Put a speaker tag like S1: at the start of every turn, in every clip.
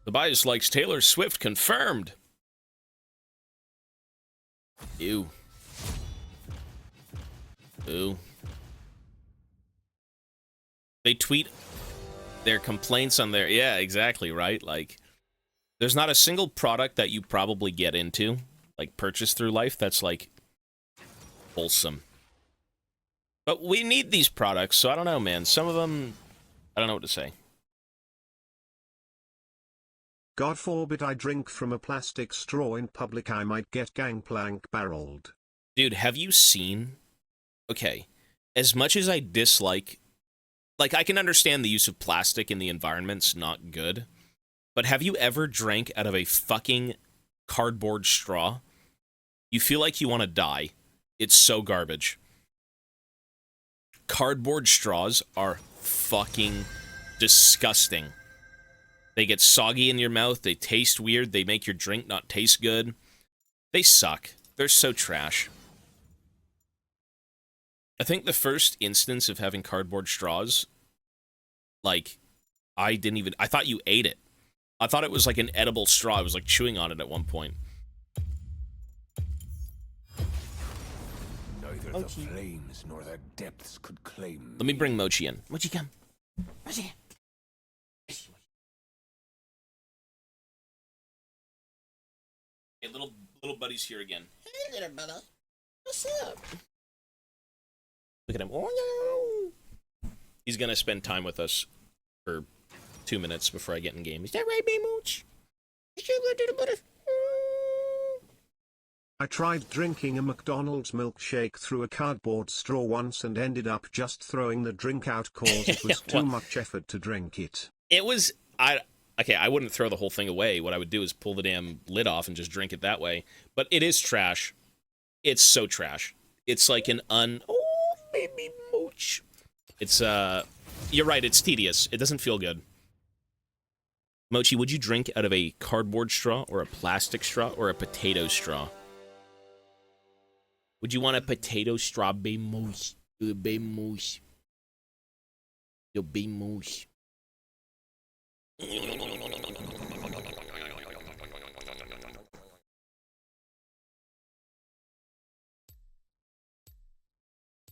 S1: Tobias likes Taylor Swift, confirmed. Ew. Ew. They tweet their complaints on their... Yeah, exactly, right? Like, there's not a single product that you probably get into, like, purchase through life, that's, like, wholesome. But we need these products, so I don't know, man. Some of them, I don't know what to say.
S2: God forbid I drink from a plastic straw in public, I might get gangplank barreled.
S1: Dude, have you seen... Okay, as much as I dislike... Like, I can understand the use of plastic in the environment's not good, but have you ever drank out of a fucking cardboard straw? You feel like you want to die. It's so garbage. Cardboard straws are fucking disgusting. They get soggy in your mouth, they taste weird, they make your drink not taste good. They suck. They're so trash. I think the first instance of having cardboard straws, like, I thought you ate it. I thought it was like an edible straw. I was like chewing on it at one point.
S3: Neither Mochi. The flames nor their depths could claim.
S1: Let me bring Mochi in. Mochi, come. Mochi. Hey, little buddy's here again. Hey, little brother. What's up? Look at him. Oh, no. He's gonna spend time with us for 2 minutes before I get in game. Is that right, baby Mooch? You sure good to the butter?
S2: I tried drinking a McDonald's milkshake through a cardboard straw once and ended up just throwing the drink out cause it was too much effort to drink it.
S1: It was... Okay, I wouldn't throw the whole thing away. What I would do is pull the damn lid off and just drink it that way. But it is trash. It's so trash. It's like an Oh, baby Mooch. It's, You're right, it's tedious. It doesn't feel good. Mochi, would you drink out of a cardboard straw, or a plastic straw, or a potato straw? Would you want a potato straw, baby Mooch? Baby Mooch. Yo, baby Mooch.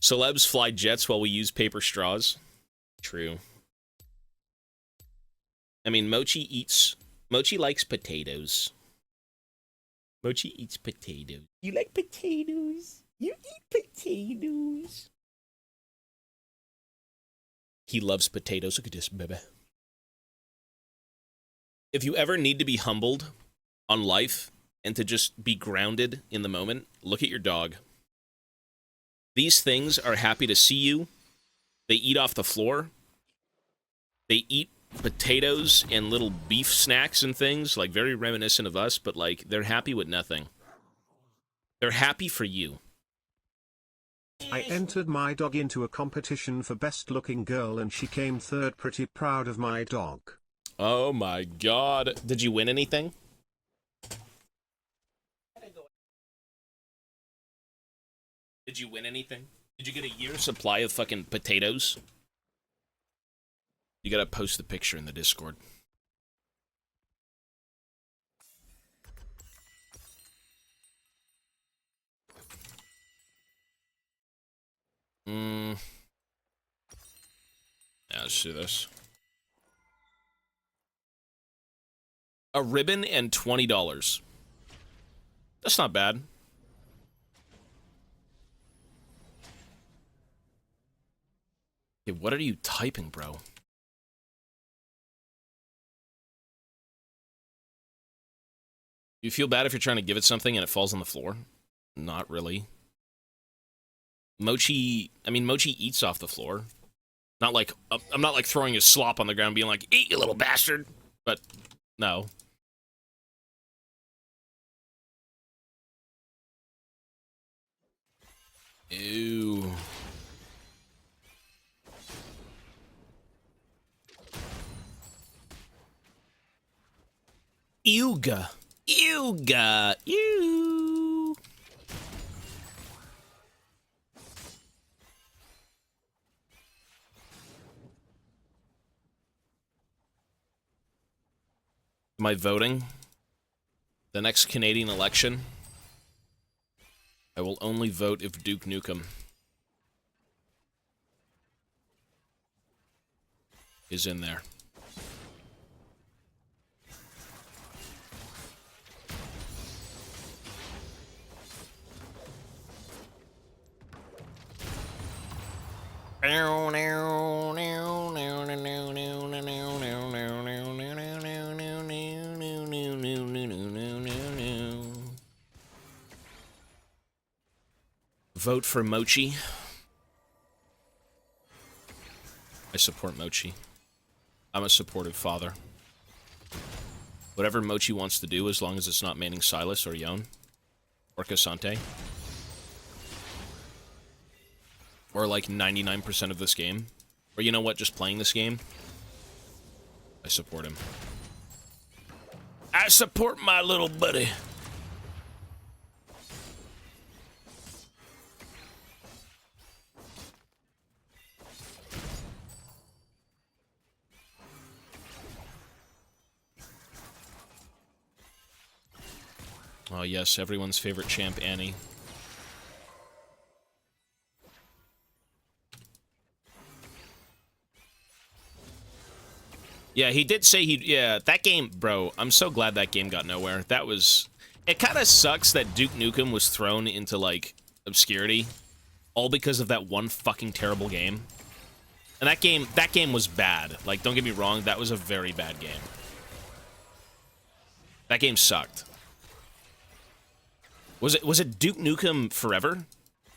S1: Celebs fly jets while we use paper straws. True. I mean, Mochi likes potatoes. Mochi eats potatoes. You like potatoes? You eat potatoes. He loves potatoes. Look at this, baby. If you ever need to be humbled on life and to just be grounded in the moment, look at your dog. These things are happy to see you. They eat off the floor. They eat potatoes and little beef snacks and things, like very reminiscent of us, but like they're happy with nothing. They're happy for you.
S2: I entered my dog into a competition for best looking girl and she came third. Pretty proud of my dog.
S1: Oh my god. Did you win anything? Did you win anything? Did you get a year's supply of fucking potatoes? You gotta post the picture in the Discord. Yeah, let's do this. A ribbon and $20. That's not bad. Okay, what are you typing, bro? You feel bad if you're trying to give it something and it falls on the floor? Not really. Mochi eats off the floor. Not like, I'm not like throwing his slop on the ground being like, eat, you little bastard. But, no. Ew. Yuga. Yuga. Ew. Am I voting? The next Canadian election, I will only vote if Duke Nukem is in there. Vote for Mochi. I support Mochi. I'm a supportive father. Whatever Mochi wants to do, as long as it's not manning Silas or Yon. Or Casante. Or like 99% of this game. Or you know what, just playing this game. I support him. I support my little buddy. Oh yes, everyone's favorite champ, Annie. Yeah, he did say yeah, that game, bro, I'm so glad that game got nowhere. That was... It kind of sucks that Duke Nukem was thrown into, like, obscurity. All because of that one fucking terrible game. And that game was bad. Like, don't get me wrong, that was a very bad game. That game sucked. Was it Duke Nukem Forever?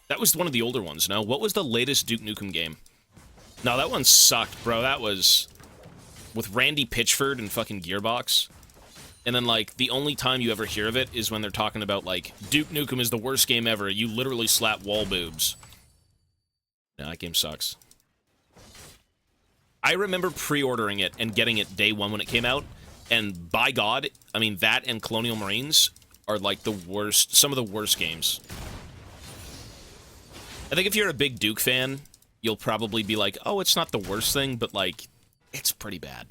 S1: That was one of the older ones, no? What was the latest Duke Nukem game? No, that one sucked, bro. That was... with Randy Pitchford and fucking Gearbox. And then, like, the only time you ever hear of it is when they're talking about, like, Duke Nukem is the worst game ever. You literally slap wall boobs. No, that game sucks. I remember pre-ordering it and getting it day one when it came out. And by God, I mean, that and Colonial Marines are, like, the worst, some of the worst games. I think if you're a big Duke fan, you'll probably be like, oh, it's not the worst thing, but, like, it's pretty bad.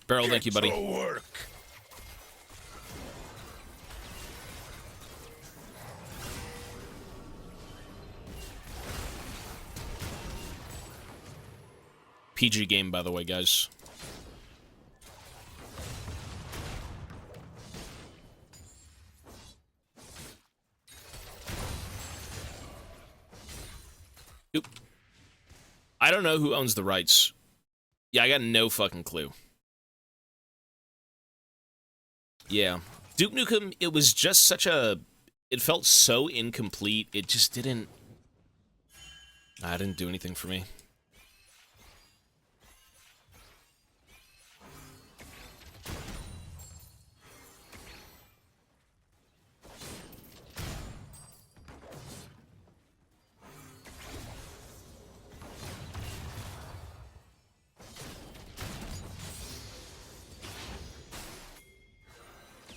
S1: Barrel, thank you, buddy. PG game, by the way, guys. Oop. I don't know who owns the rights. Yeah, I got no fucking clue. Yeah. Duke Nukem, it was just such a... It felt so incomplete. It just didn't... It didn't do anything for me.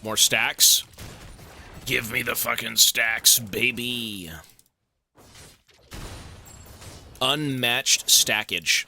S1: More stacks? Give me the fucking stacks, baby. Unmatched stackage.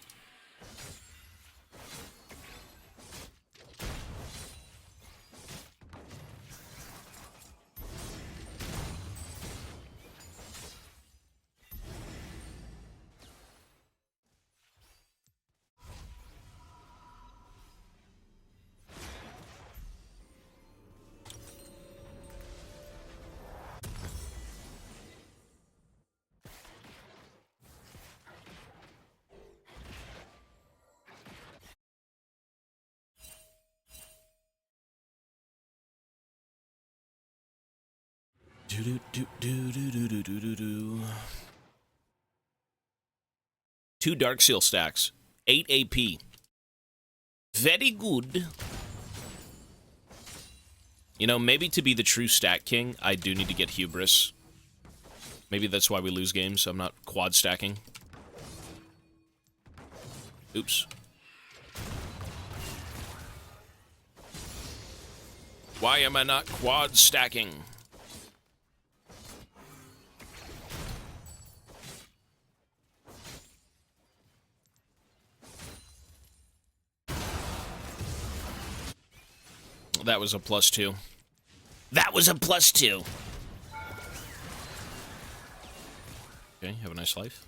S1: Two Dark Seal stacks. 8 AP. Very good. You know, maybe to be the true stack king, I do need to get hubris. Maybe that's why we lose games. I'm not quad stacking. Oops. Why am I not quad stacking? That was a +2. That was a +2. Okay, have a nice life.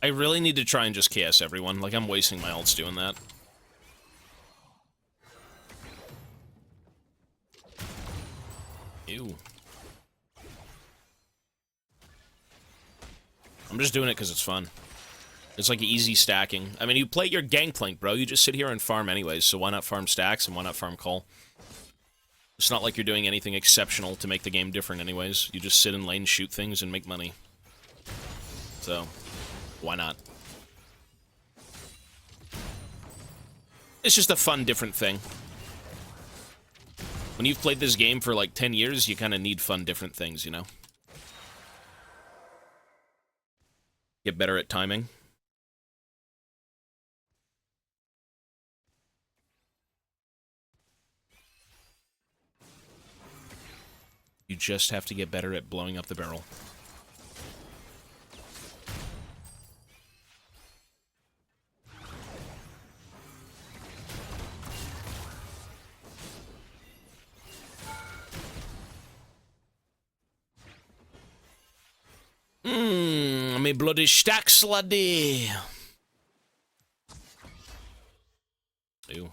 S1: I really need to try and just KS everyone. Like, I'm wasting my ults doing that. Ew. I'm just doing it because it's fun. It's like easy stacking. I mean, you play your Gangplank, bro. You just sit here and farm anyways, so why not farm stacks and why not farm call? It's not like you're doing anything exceptional to make the game different anyways. You just sit in lane, shoot things, and make money. So... why not? It's just a fun, different thing. When you've played this game for like 10 years, you kind of need fun, different things, you know? Get better at timing. You just have to get better at blowing up the barrel. Me bloody stacks, laddie. Ew.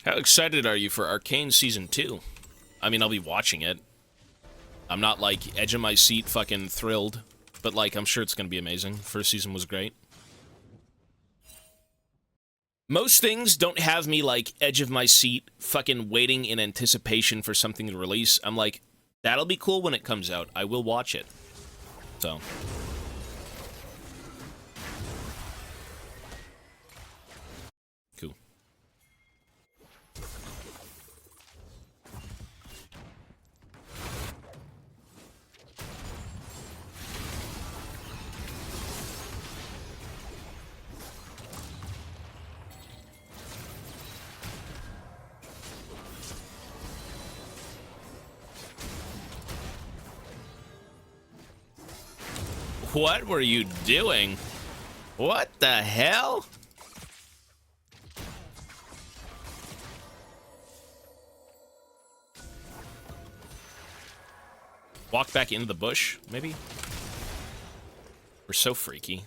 S1: How excited are you for Arcane Season 2? I mean, I'll be watching it. I'm not, like, edge of my seat fucking thrilled, but, like, I'm sure it's gonna be amazing. First season was great. Most things don't have me, like, edge of my seat, fucking waiting in anticipation for something to release. I'm like, that'll be cool when it comes out. I will watch it. So... cool. What were you doing? What the hell? Walk back into the bush, maybe? We're so freaky.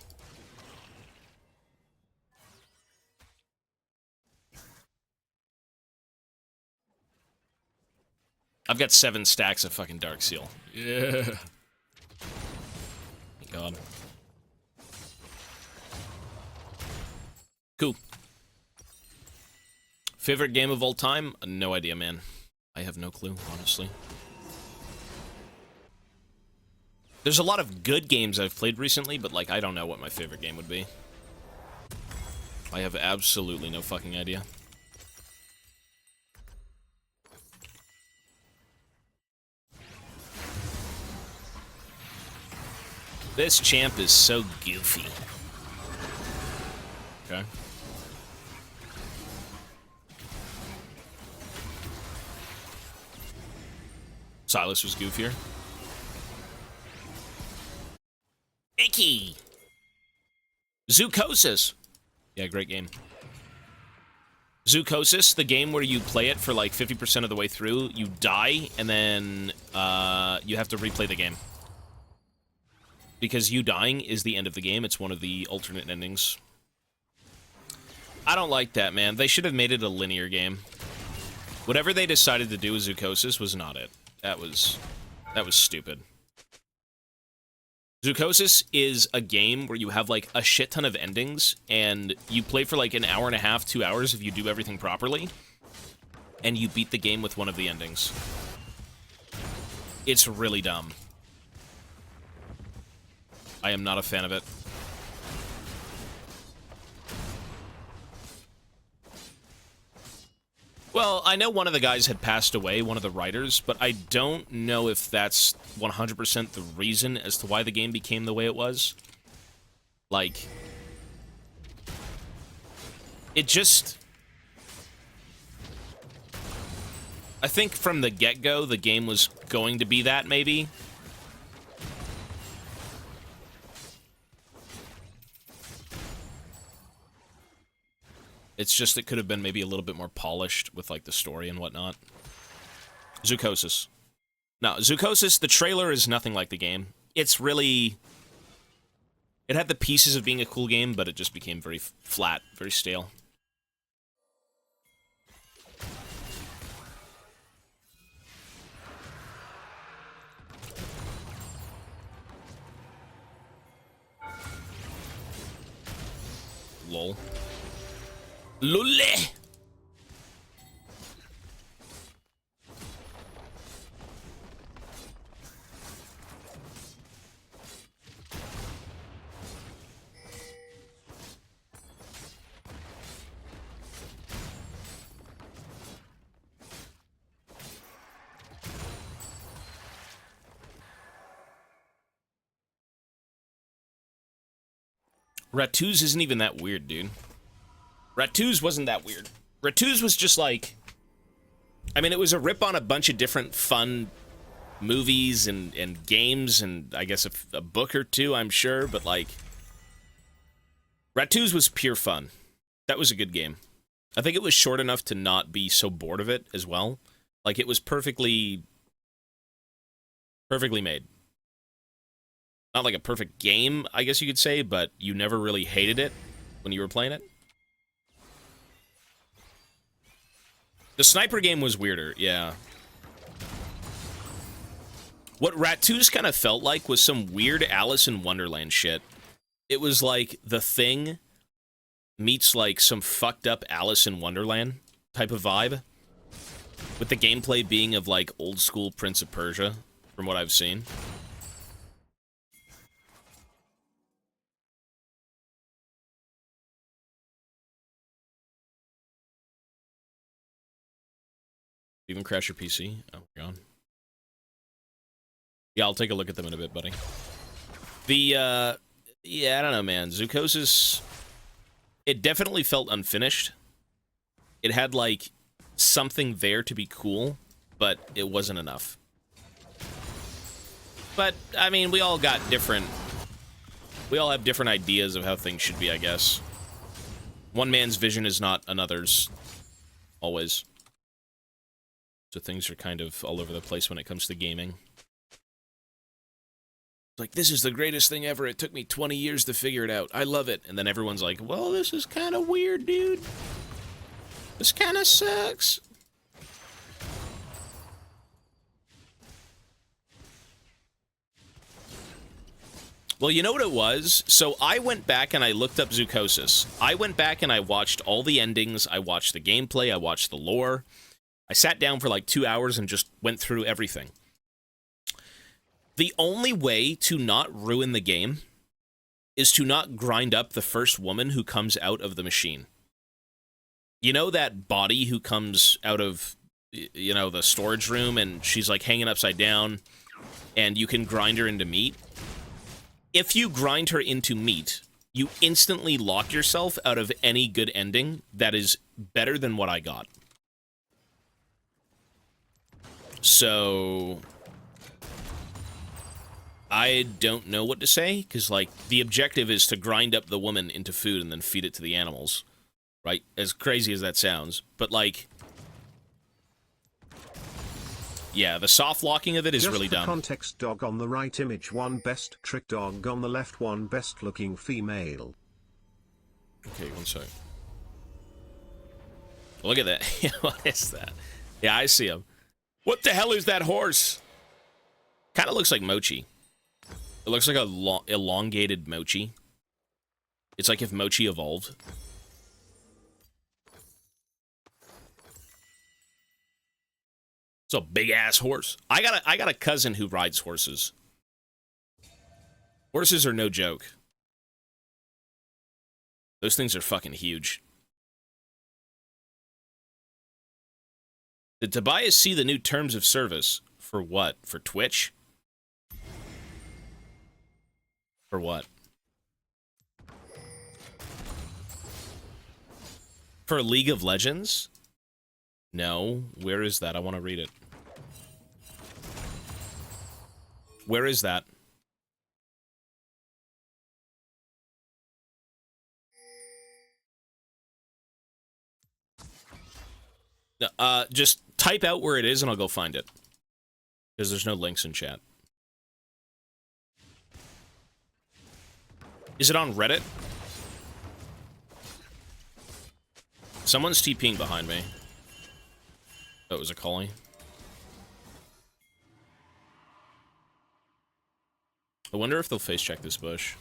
S1: I've got 7 stacks of fucking Dark Seal. Yeah. God. Cool. Favorite game of all time? No idea, man. I have no clue, honestly. There's a lot of good games I've played recently, but, like, I don't know what my favorite game would be. I have absolutely no fucking idea. This champ is so goofy. Okay. Silas was goofier. Icky! Zucosis. Yeah, great game. Zucosis, the game where you play it for like 50% of the way through, you die, and then you have to replay the game. Because you dying is the end of the game. It's one of the alternate endings. I don't like that, man. They should have made it a linear game. Whatever they decided to do with Zucosis was not it. That was stupid. Zucosis is a game where you have, like, a shit ton of endings, and you play for, like, an hour and a half, 2 hours if you do everything properly, and you beat the game with one of the endings. It's really dumb. I am not a fan of it. Well, I know one of the guys had passed away, one of the writers, but I don't know if that's 100% the reason as to why the game became the way it was. Like, it just... I think from the get-go, the game was going to be that, maybe. It's just, it could have been maybe a little bit more polished with, like, the story and whatnot. Zucosis. No, Zucosis, the trailer is nothing like the game. It's really... It had the pieces of being a cool game, but it just became very flat, very stale. Lol. Lule! Rattoos isn't even that weird, dude. Rattoos wasn't that weird. Rattoos was just like... I mean, it was a rip on a bunch of different fun movies and games, and I guess a book or two, I'm sure, but like... Rattoos was pure fun. That was a good game. I think it was short enough to not be so bored of it as well. Like, it was perfectly made. Not like a perfect game, I guess you could say, but you never really hated it when you were playing it. The sniper game was weirder, yeah. What Rattoos kind of felt like was some weird Alice in Wonderland shit. It was like The Thing meets like some fucked up Alice in Wonderland type of vibe. With the gameplay being of like old school Prince of Persia, from what I've seen. Even crash your PC? Oh, my God. Yeah, I'll take a look at them in a bit, buddy. The, yeah, I don't know, man. Zucosis, it definitely felt unfinished. It had, like, something there to be cool, but it wasn't enough. But, I mean, we all got different... We all have different ideas of how things should be, I guess. One man's vision is not another's. Always. So things are kind of all over the place when it comes to gaming. It's like, this is the greatest thing ever. It took me 20 years to figure it out. I love it. And then everyone's like, well, this is kind of weird, dude. This kind of sucks. Well, you know what it was? So I went back and I looked up Zucosis. I went back and I watched all the endings. I watched the gameplay. I watched the lore. I sat down for like 2 hours and just went through everything. The only way to not ruin the game is to not grind up the first woman who comes out of the machine. You know that body who comes out of, you know, the storage room and she's like hanging upside down and you can grind her into meat? If you grind her into meat, you instantly lock yourself out of any good ending that is better than what I got. So I don't know what to say, because, like, the objective is to grind up the woman into food and then feed it to the animals, right? As crazy as that sounds. But, like, yeah, the soft locking of it is
S2: Just
S1: really
S2: for
S1: dumb.
S2: context, dog on the right image, one best trick dog on the left, one best looking female.
S1: Okay, one sec. Look at that. What is that? Yeah, I see him. What the hell is that horse? Kind of looks like Mochi. It looks like a elongated Mochi. It's like if Mochi evolved. It's a big-ass horse. I got a cousin who rides horses. Horses are no joke. Those things are fucking huge. Did Tobias see the new terms of service? For what? For Twitch? For what? For League of Legends? No. Where is that? I want to read it. Where is that? Just type out where it is and I'll go find it. Because there's no links in chat. Is it on Reddit? Someone's TPing behind me. Oh, it was a calling. I wonder if they'll face check this bush.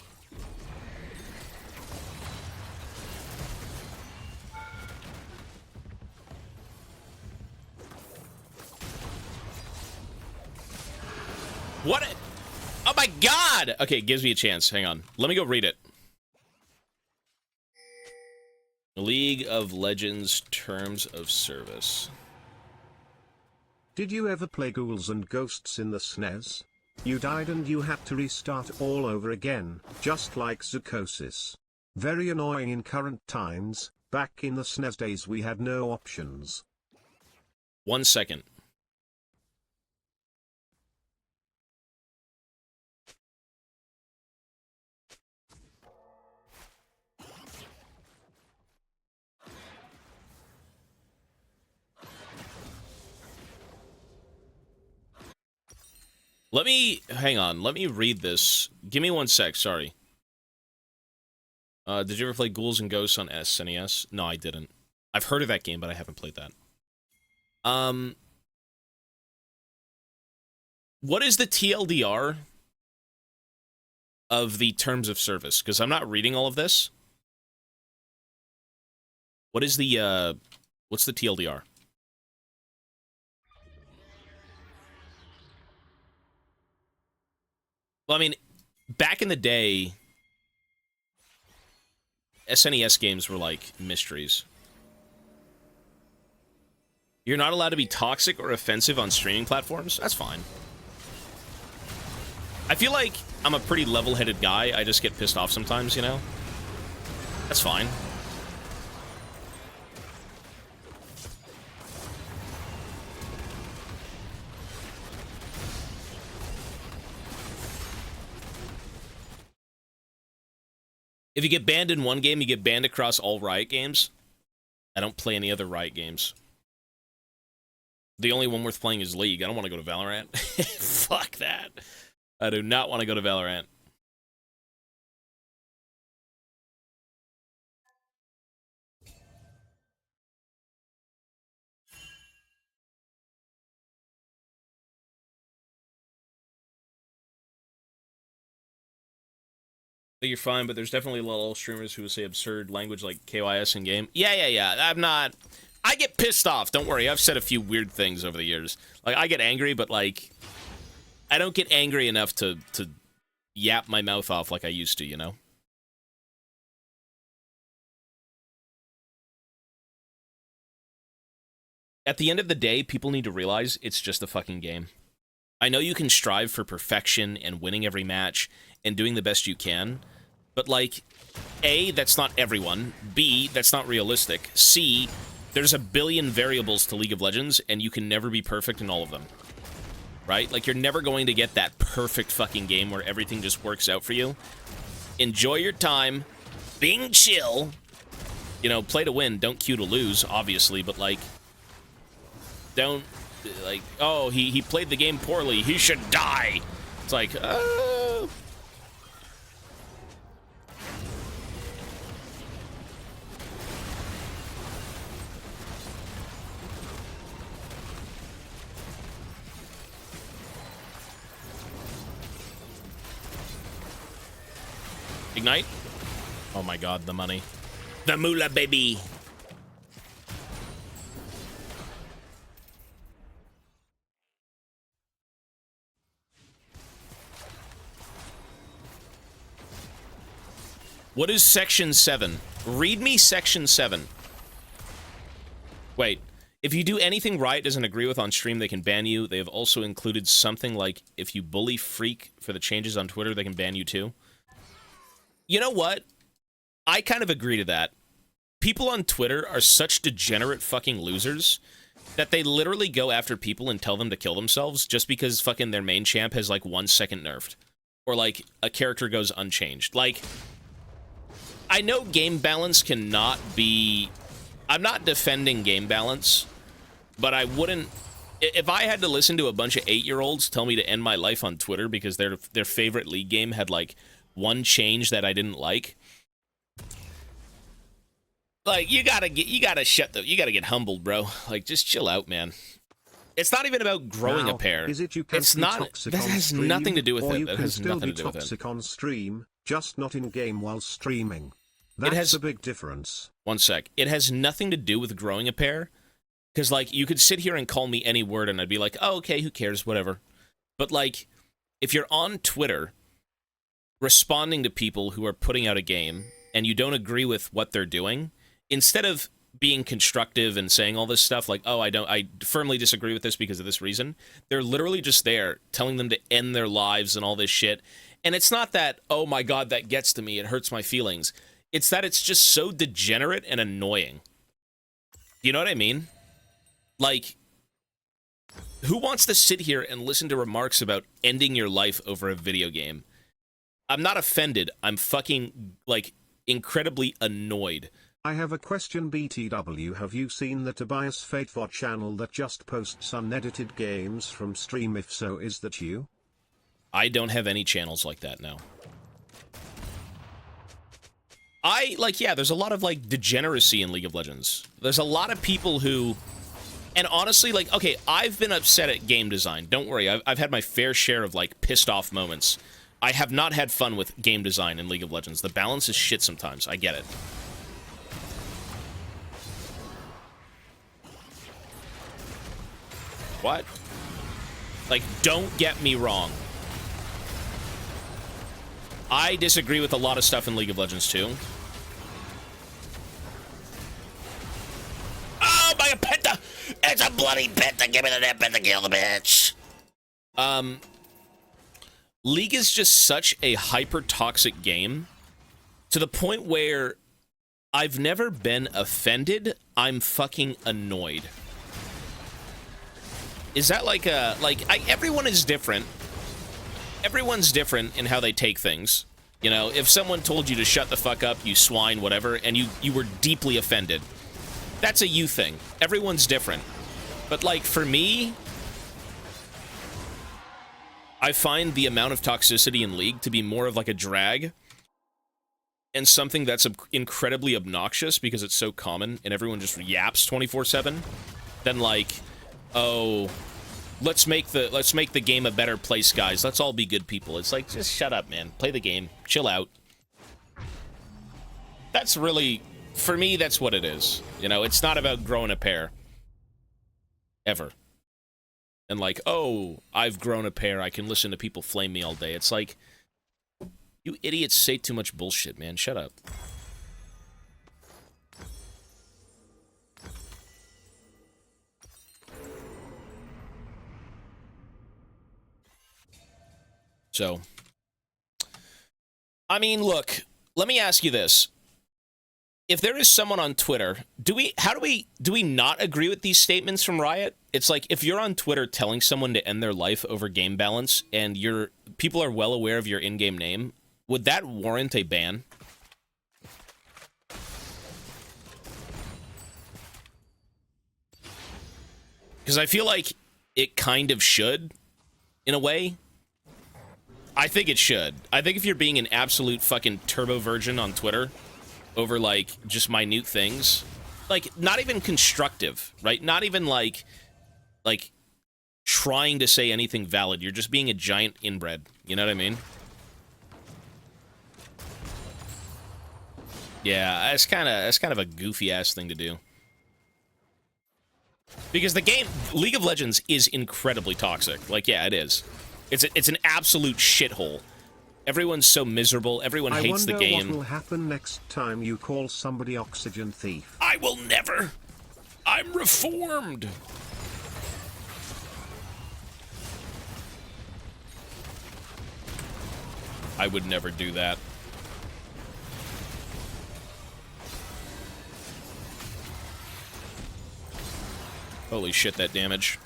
S1: What? Oh my god! Okay, it gives me a chance. Hang on. Let me go read it. League of Legends Terms of Service.
S2: Did you ever play Ghouls and Ghosts in the SNES? You died and you had to restart all over again, just like Zucos. Very annoying in current times. Back in the SNES days we had no options.
S1: 1 second. Hang on, let me read this. Give me 1 sec, sorry. Did you ever play Ghouls and Ghosts on SNES? No, I didn't. I've heard of that game, but I haven't played that. What is the TLDR of the terms of service? Because I'm not reading all of this. What is the, what's the TLDR? Well, I mean, back in the day, SNES games were like mysteries. You're not allowed to be toxic or offensive on streaming platforms? That's fine. I feel like I'm a pretty level-headed guy. I just get pissed off sometimes, you know? That's fine. If you get banned in one game, you get banned across all Riot games. I don't play any other Riot games. The only one worth playing is League. I don't want to go to Valorant. Fuck that. I do not want to go to Valorant. You're fine, but there's definitely a lot of streamers who will say absurd language like KYS in game. Yeah. I'm not. I get pissed off. Don't worry. I've said a few weird things over the years. Like, I get angry, but, like, I don't get angry enough to yap my mouth off like I used to, you know? At the end of the day, people need to realize it's just a fucking game. I know you can strive for perfection and winning every match and doing the best you can, but, like, A, that's not everyone. B, that's not realistic. C, there's a billion variables to League of Legends, and you can never be perfect in all of them. right? Like, you're never going to get that perfect fucking game where everything just works out for you. Enjoy your time, being chill. You know, play to win, don't queue to lose, obviously, but, like, don't, like, oh, he played the game poorly, he should die. It's like, Ignite? Oh my god, the money. The moolah, baby! What is Section 7? Read me Section 7. Wait. If you do anything Riot doesn't agree with on stream, they can ban you. They have also included something like, if you bully Freak for the changes on Twitter, they can ban you too. You know what? I kind of agree to that. People on Twitter are such degenerate fucking losers that they literally go after people and tell them to kill themselves just because fucking their main champ has, like, 1 second nerfed. Or, like, a character goes unchanged. Like, I know game balance cannot be... I'm not defending game balance, but I wouldn't... If I had to listen to a bunch of 8-year-olds tell me to end my life on Twitter because their favorite League game had, like, 1 change that I didn't like... Like, you gotta get humbled, bro. Like, just chill out, man. It's not even about growing a pair.
S2: Is it you can
S1: it's
S2: be
S1: not.
S2: Toxic
S1: That
S2: on
S1: has
S2: stream,
S1: nothing to do with
S2: or
S1: it.
S2: you
S1: That
S2: can
S1: has
S2: still
S1: nothing
S2: be
S1: to do with it.
S2: toxic on stream, just not in game while streaming. That's a big difference.
S1: One sec. It has nothing to do with growing a pair. Because, like, you could sit here and call me any word and I'd be like, oh, okay, who cares, whatever. But, like, if you're on Twitter responding to people who are putting out a game and you don't agree with what they're doing, instead of being constructive and saying all this stuff like, oh, I firmly disagree with this because of this reason, they're literally just there telling them to end their lives and all this shit. And it's not that, oh my god, that gets to me, it hurts my feelings. It's that it's just so degenerate and annoying. You know what I mean? Like, who wants to sit here and listen to remarks about ending your life over a video game? I'm not offended. I'm fucking, like, incredibly annoyed.
S2: I have a question, BTW. Have you seen the Tobias Fate VOD channel that just posts unedited games from stream? If so, is that you?
S1: I don't have any channels like that now. Yeah, there's a lot of, like, degeneracy in League of Legends. There's a lot of people who... And honestly, like, okay, I've been upset at game design. Don't worry, I've had my fair share of, like, pissed off moments. I have not had fun with game design in League of Legends. The balance is shit sometimes. I get it. What? Like, don't get me wrong. I disagree with a lot of stuff in League of Legends, too. Oh, my penta! It's a bloody penta! Give me the damn penta, kill the bitch! League is just such a hyper-toxic game, to the point where I've never been offended, I'm fucking annoyed. Is that like a... everyone is different. Everyone's different in how they take things. You know, if someone told you to shut the fuck up, you swine, whatever, and you were deeply offended, that's a you thing. Everyone's different. But, like, for me, I find the amount of toxicity in League to be more of, like, a drag and something that's incredibly obnoxious because it's so common and everyone just yaps 24/7 than, like, oh, let's make the game a better place, guys. Let's all be good people. It's like, just shut up, man. Play the game. Chill out. That's really, for me, that's what it is. You know, it's not about growing a pair. Ever. And like, oh, I've grown a pair. I can listen to people flame me all day. It's like, you idiots say too much bullshit, man. Shut up. So, I mean, look, let me ask you this. if there is someone on Twitter, do we not agree with these statements from Riot? It's like, if you're on Twitter telling someone to end their life over game balance and people are well aware of your in-game name, would that warrant a ban? Because I feel like it kind of should, in a way. I think it should. I think if you're being an absolute fucking turbo virgin on Twitter over, like, just minute things, like, not even constructive, right? Not even, like, trying to say anything valid. You're just being a giant inbred. You know what I mean? Yeah, that's kind of a goofy-ass thing to do. Because the game, League of Legends, is incredibly toxic. Like, yeah, it is. It's an absolute shithole. Everyone's so miserable. Everyone hates the game.
S2: I wonder what will happen next time you call somebody oxygen thief.
S1: I will never. I'm reformed. I would never do that. Holy shit, that damage.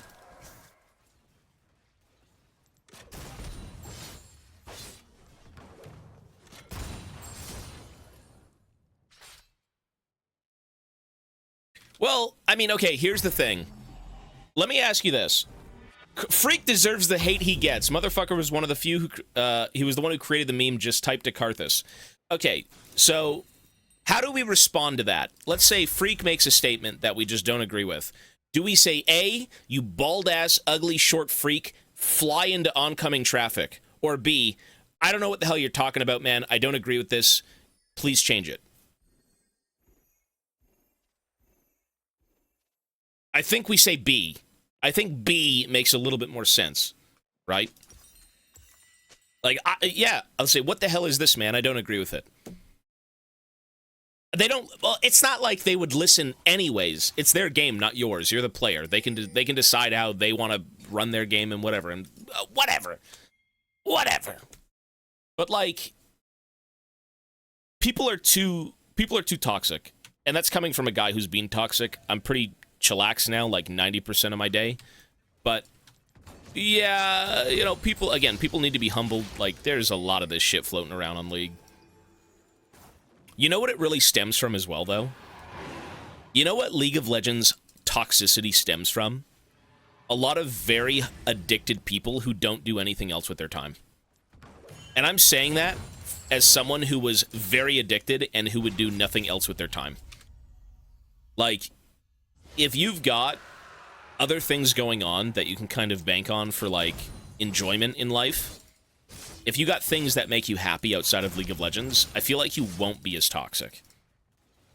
S1: Well, I mean, okay, here's the thing. Let me ask you this. Freak deserves the hate he gets. Motherfucker was one of the few who, he was the one who created the meme, just type to Karthus. Okay, so how do we respond to that? Let's say Freak makes a statement that we just don't agree with. Do we say, A, you bald-ass, ugly, short freak, fly into oncoming traffic? Or B, I don't know what the hell you're talking about, man. I don't agree with this. Please change it. I think we say B. I think B makes a little bit more sense, right? Like, yeah, I'll say, what the hell is this, man? I don't agree with it. They don't, well, it's not like they would listen anyways. It's their game, not yours. You're the player. They can decide how they want to run their game and whatever, whatever. But, like, people are too toxic. And that's coming from a guy who's been toxic. I'm pretty chillax now, like 90% of my day. But yeah, you know, people need to be humbled. Like, there's a lot of this shit floating around on League. You know what it really stems from as well, though? You know what League of Legends toxicity stems from? A lot of very addicted people who don't do anything else with their time. And I'm saying that as someone who was very addicted and who would do nothing else with their time. Like, if you've got other things going on that you can kind of bank on for, like, enjoyment in life, if you got things that make you happy outside of League of Legends, I feel like you won't be as toxic.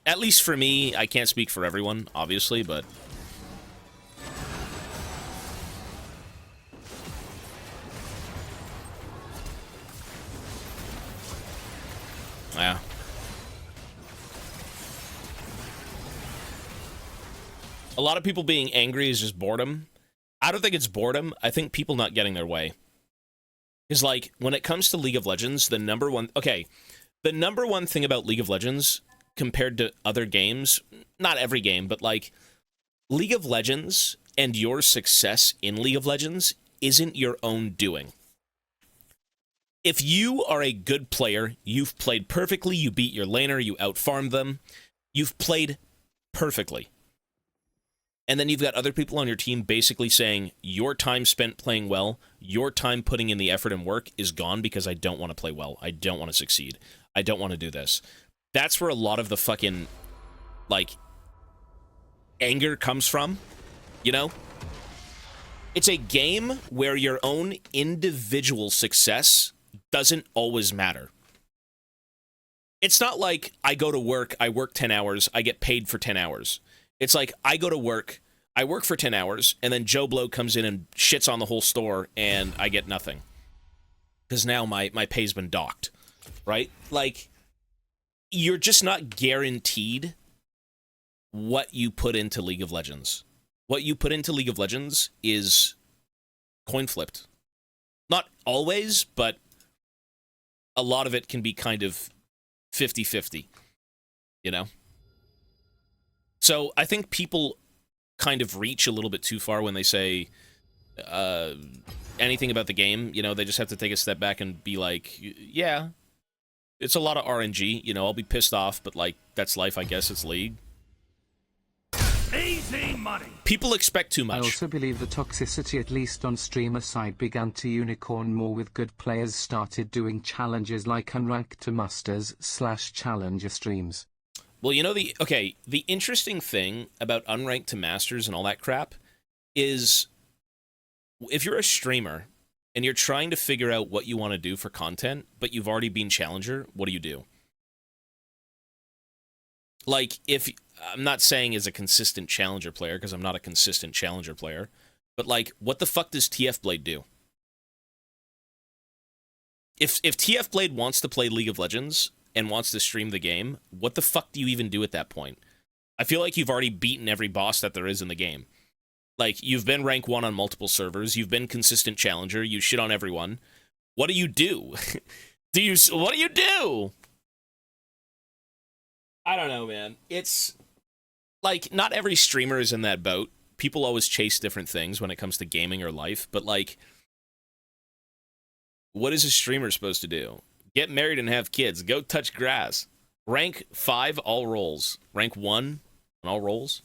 S1: At least for me. I can't speak for everyone, obviously, but... yeah. A lot of people being angry is just boredom. I don't think it's boredom. I think people not getting their way. Because, like, when it comes to League of Legends, the number one thing about League of Legends compared to other games, not every game, but, like, League of Legends and your success in League of Legends isn't your own doing. If you are a good player, you've played perfectly, you beat your laner, you outfarmed them, you've played perfectly. And then you've got other people on your team basically saying, your time spent playing well, your time putting in the effort and work is gone because I don't want to play well. I don't want to succeed. I don't want to do this. That's where a lot of the fucking, like, anger comes from, you know? It's a game where your own individual success doesn't always matter. It's not like I go to work, I work 10 hours, I get paid for 10 hours. It's like, I go to work, I work for 10 hours, and then Joe Blow comes in and shits on the whole store, and I get nothing. Because now my pay's been docked, right? Like, you're just not guaranteed what you put into League of Legends. What you put into League of Legends is coin flipped. Not always, but a lot of it can be kind of 50-50, you know? So I think people kind of reach a little bit too far when they say anything about the game. You know, they just have to take a step back and be like, yeah, it's a lot of RNG. You know, I'll be pissed off, but like, that's life, I guess. It's League.
S3: Easy money.
S1: People expect too much.
S4: I also believe the toxicity, at least on streamer side, began to unicorn more with good players started doing challenges like unranked to masters/challenger streams.
S1: Well, you know, the interesting thing about unranked to masters and all that crap is if you're a streamer and you're trying to figure out what you want to do for content, but you've already been challenger, what do? Like, if I'm not saying as a consistent challenger player, because I'm not a consistent challenger player, but like, what the fuck does TF Blade do? If TF Blade wants to play League of Legends and wants to stream the game, what the fuck do you even do at that point? I feel like you've already beaten every boss that there is in the game. Like, you've been rank 1 on multiple servers, you've been consistent challenger, you shit on everyone. What do you do? What do you do? I don't know, man. It's like, not every streamer is in that boat. People always chase different things when it comes to gaming or life, but like, what is a streamer supposed to do? Get married and have kids. Go touch grass. Rank 5 all roles. Rank 1 on all roles.